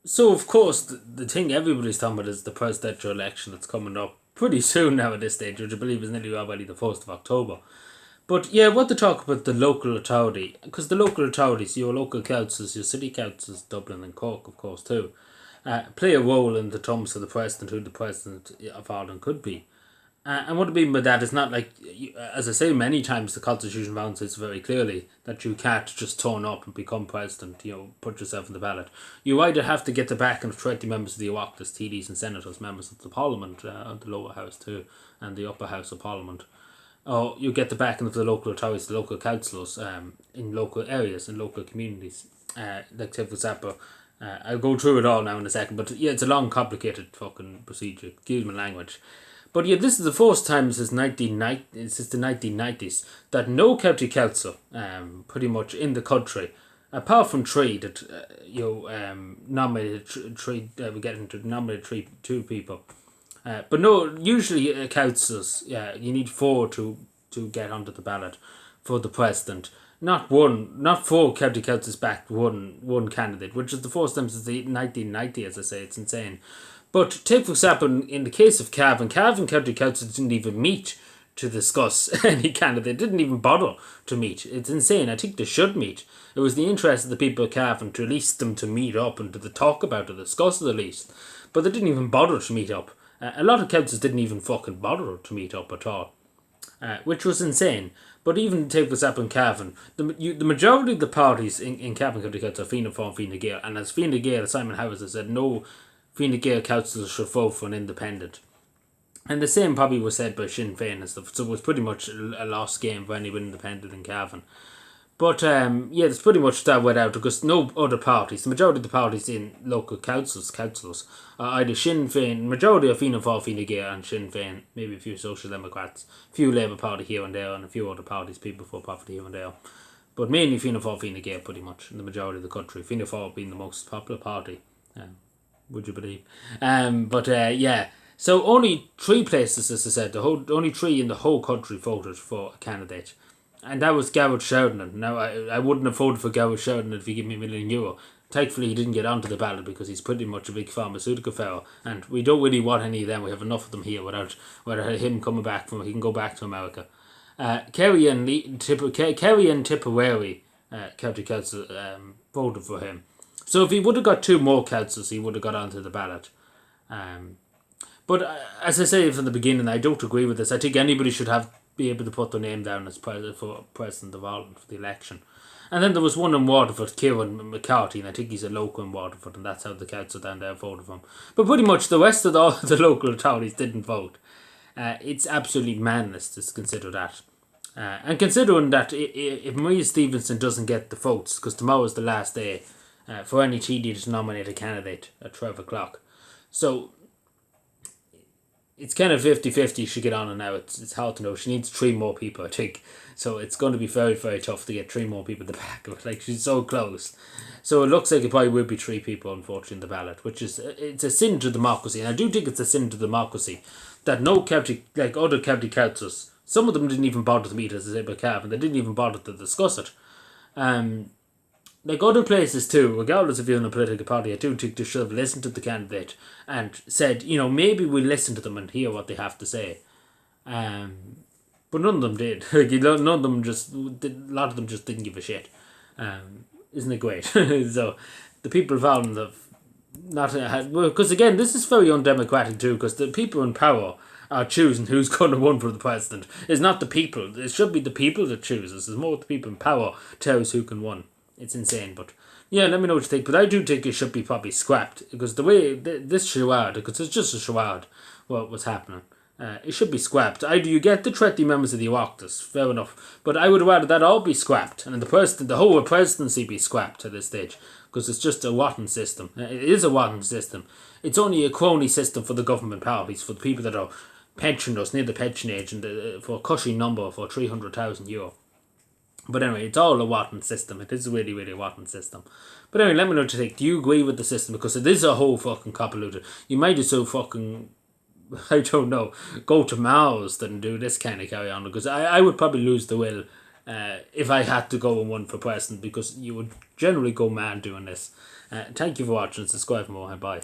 So, of course, the thing everybody's talking about is the presidential election that's coming up pretty soon now at this stage, which I believe is nearly already the 1st of October. But yeah, what to talk about the local authority, because the local authorities, your local councils, your city councils, Dublin and Cork, of course, too, play a role in the terms of the president, who the president of Ireland could be. And what I mean by that is not like, as I say many times, the Constitution bounces very clearly that you can't just turn up and become president, put yourself in the ballot. You either have to get the backing of 20 members of the Oireachtas, TDs and senators, members of the Parliament, the lower house too, and the upper house of Parliament, or you get the backing of the local authorities, the local councillors in local areas, in local communities. Like, say, for example, I'll go through it all now in a second, but yeah, it's a long, complicated fucking procedure. Excuse my language. But yeah, this is the first time since the 1990s that no county council, pretty much in the country, apart from three that nominated three, we get into nominated two people, but no, usually councils, yeah, you need four to get onto the ballot for the president. Not one, not four county councils backed one candidate, which is the first time since the 1990. As I say, it's insane. But take, for example, in the case of Cavan County Council didn't even meet to discuss any candidate. Didn't even bother to meet. It's insane. I think they should meet. It was the interest of the people of Cavan to at least them to meet up and to talk about it, discuss it at least. But they didn't even bother to meet up. A lot of councils didn't even fucking bother to meet up at all, which was insane. But even take this up in Cavan, the majority of the parties in Cavan County Council are Fianna Fáil and Fine Gael, and as Fine Gael, Simon Howes has said, no Fine Gael councillors should vote for an independent. And the same probably was said by Sinn Féin and stuff, so it was pretty much a lost game for anyone independent in Cavan. But yeah, it's pretty much that went out because no other parties, the majority of the parties in local councils, are either Sinn Féin, majority of Fianna Fáil, Fine Gael and Sinn Féin, maybe a few Social Democrats, a few Labour Party here and there, and a few other parties, People for Profit here and there. But mainly Fianna Fáil, Fine Gael pretty much, in the majority of the country. Fianna Fáil being the most popular party, would you believe? But yeah, so only three places, as I said, only three in the whole country voted for a candidate. And that was Garrett Sheridan. Now, I wouldn't have voted for Garrett Sheridan if he gave me €1,000,000. Thankfully, he didn't get onto the ballot because he's pretty much a big pharmaceutical fellow, and we don't really want any of them. We have enough of them here without him coming back from. He can go back to America. Kerry and Tipperary County Council voted for him. So if he would have got two more councils, he would have got onto the ballot. But as I say from the beginning, I don't agree with this. I think anybody should be able to put their name down as president of Ireland for the election. And then there was one in Waterford, Kieran McCarthy, and I think he's a local in Waterford, and that's how the council down there voted for him. But pretty much the rest of the local authorities didn't vote. It's absolutely madness to consider that. And considering that if Maria Stevenson doesn't get the votes, because tomorrow is the last day for any TD to nominate a candidate at 12 o'clock. So it's kind of 50-50 she get on and now. It's hard to know. She needs three more people, I think. So it's going to be very, very tough to get three more people at the back of it. Like, she's so close. So it looks like it probably will be three people, unfortunately, in the ballot, which is, it's a sin to democracy. And I do think it's a sin to democracy that no county, like other county councils, some of them didn't even bother to meet, as I say, by Cavan. They didn't even bother to discuss it. Like other places too, regardless if you're in a political party, I do think they should have listened to the candidate and said, maybe we'll listen to them and hear what they have to say. But none of them did. None of them a lot of them just didn't give a shit. Isn't it great? So the people of Ireland have not had, because again, this is very undemocratic too, because the people in power are choosing who's going to run for the president. It's not the people. It should be the people that chooses. It's more the people in power tells who can run. It's insane, but yeah, let me know what you think. But I do think it should be probably scrapped because the way this charade, because it's just a charade, what was happening. It should be scrapped. Either you get the 20 members of the Oireachtas, fair enough, but I would rather that all be scrapped and the whole presidency be scrapped at this stage because it's just a rotten system. It is a rotten system. It's only a crony system for the government parties, for the people that are pensioners near the pension age and for a cushy number for €300,000. But anyway, it's all a rotten system. It is really, really a rotten system. But anyway, let me know what you think. Do you agree with the system? Because it is a whole fucking convoluted. You might as well fucking, I don't know, go to Mars than do this kind of carry on. Because I would probably lose the will if I had to go and one for president, because you would generally go mad doing this. Thank you for watching. Subscribe for more. Bye.